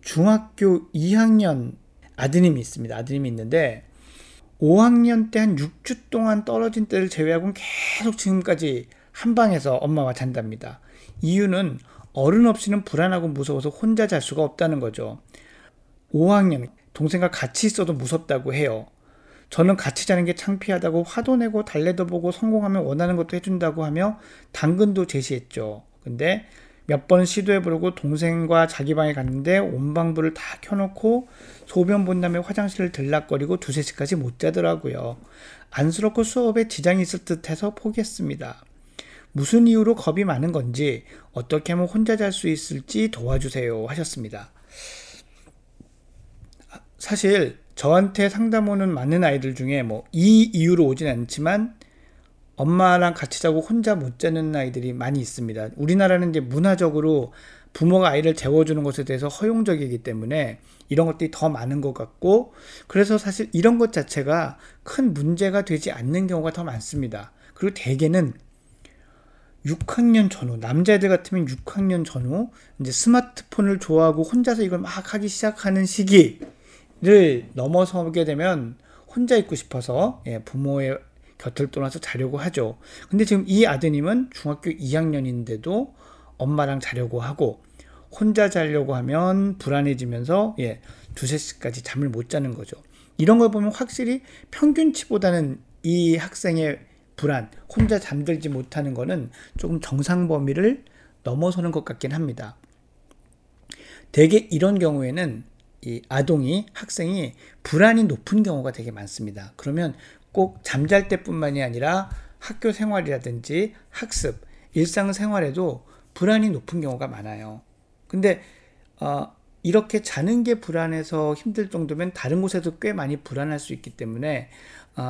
중학교 2학년 아드님이 있습니다. 아드님이 있는데 5학년 때 한 6주 동안 떨어진 때를 제외하고는 계속 지금까지 한 방에서 엄마와 잔답니다. 이유는 어른 없이는 불안하고 무서워서 혼자 잘 수가 없다는 거죠. 5학년 동생과 같이 있어도 무섭다고 해요. 저는 같이 자는 게 창피하다고 화도 내고 달래도 보고 성공하면 원하는 것도 해준다고 하며 당근도 제시했죠. 근데 몇 번 시도해보려고 동생과 자기 방에 갔는데 온방불을 다 켜놓고 소변 본 다음에 화장실을 들락거리고 2, 3시까지 못 자더라고요. 안쓰럽고 수업에 지장이 있을 듯해서 포기했습니다. 무슨 이유로 겁이 많은 건지 어떻게 하면 혼자 잘 수 있을지 도와주세요 하셨습니다. 사실 저한테 상담 오는 많은 아이들 중에 이 이유로 오진 않지만 엄마랑 같이 자고 혼자 못 자는 아이들이 많이 있습니다. 우리나라는 이제 문화적으로 부모가 아이를 재워주는 것에 대해서 허용적이기 때문에 이런 것들이 더 많은 것 같고, 그래서 사실 이런 것 자체가 큰 문제가 되지 않는 경우가 더 많습니다. 그리고 대개는 6학년 전후, 남자애들 같으면 6학년 전후 이제 스마트폰을 좋아하고 혼자서 이걸 막 하기 시작하는 시기를 넘어서게 되면 혼자 있고 싶어서 부모의 곁을 떠나서 자려고 하죠. 근데 지금 이 아드님은 중학교 2학년인데도 엄마랑 자려고 하고 혼자 자려고 하면 불안해지면서 2, 3시까지 잠을 못 자는 거죠. 이런 걸 보면 확실히 평균치보다는 이 학생의 불안, 혼자 잠들지 못하는 거는 조금 정상 범위를 넘어서는 것 같긴 합니다. 대개 이런 경우에는 이 아동이, 학생이 불안이 높은 경우가 되게 많습니다. 그러면 꼭 잠잘 때뿐만이 아니라 학교 생활이라든지 학습, 일상생활에도 불안이 높은 경우가 많아요. 근데 이렇게 자는 게 불안해서 힘들 정도면 다른 곳에도 꽤 많이 불안할 수 있기 때문에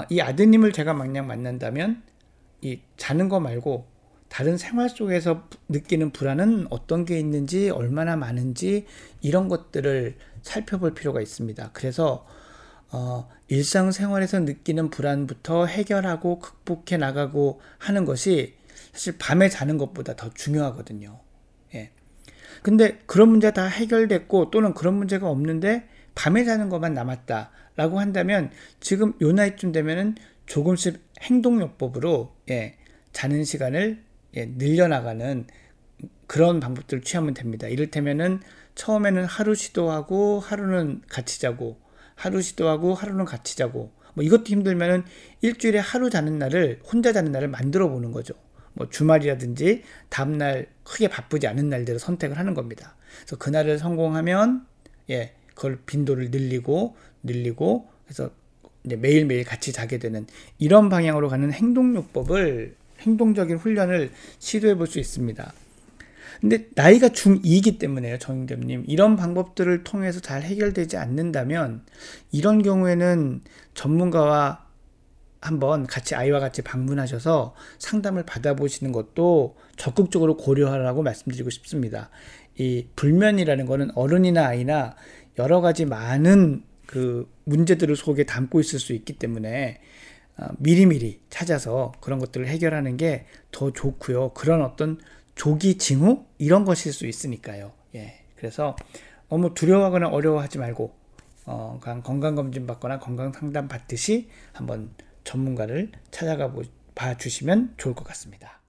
이 아드님을 제가 만약 만난다면 이 자는 거 말고 다른 생활 속에서 느끼는 불안은 어떤 게 있는지, 얼마나 많은지 이런 것들을 살펴볼 필요가 있습니다. 그래서 일상생활에서 느끼는 불안부터 해결하고 극복해 나가고 하는 것이 사실 밤에 자는 것보다 더 중요하거든요. 근데 그런 문제 다 해결됐고 또는 그런 문제가 없는데 밤에 자는 것만 남았다 라고 한다면 지금 요 나이쯤 되면은 조금씩 행동요법으로 자는 시간을 늘려나가는 그런 방법들을 취하면 됩니다. 이를테면은 처음에는 하루 시도하고 하루는 같이 자고, 하루 시도하고 하루는 같이 자고, 이것도 힘들면은 일주일에 하루 자는 날을, 혼자 자는 날을 만들어 보는 거죠. 주말이라든지 다음날 크게 바쁘지 않은 날들을 선택을 하는 겁니다. 그래서 그날을 성공하면 그걸 빈도를 늘리고 그래서 이제 매일매일 같이 자게 되는 이런 방향으로 가는 행동적인 훈련을 시도해 볼 수 있습니다. 근데 나이가 중2이기 때문에요, 정인겸님. 이런 방법들을 통해서 잘 해결되지 않는다면 이런 경우에는 전문가와 한번 아이와 같이 방문하셔서 상담을 받아보시는 것도 적극적으로 고려하라고 말씀드리고 싶습니다. 이 불면이라는 거는 어른이나 아이나 여러 가지 많은 그 문제들을 속에 담고 있을 수 있기 때문에 미리미리 찾아서 그런 것들을 해결하는 게 더 좋고요. 그런 어떤 조기 징후 이런 것일 수 있으니까요. 그래서 너무 두려워하거나 어려워하지 말고 건강검진 받거나 건강상담 받듯이 한번 전문가를 찾아가 봐 주시면 좋을 것 같습니다.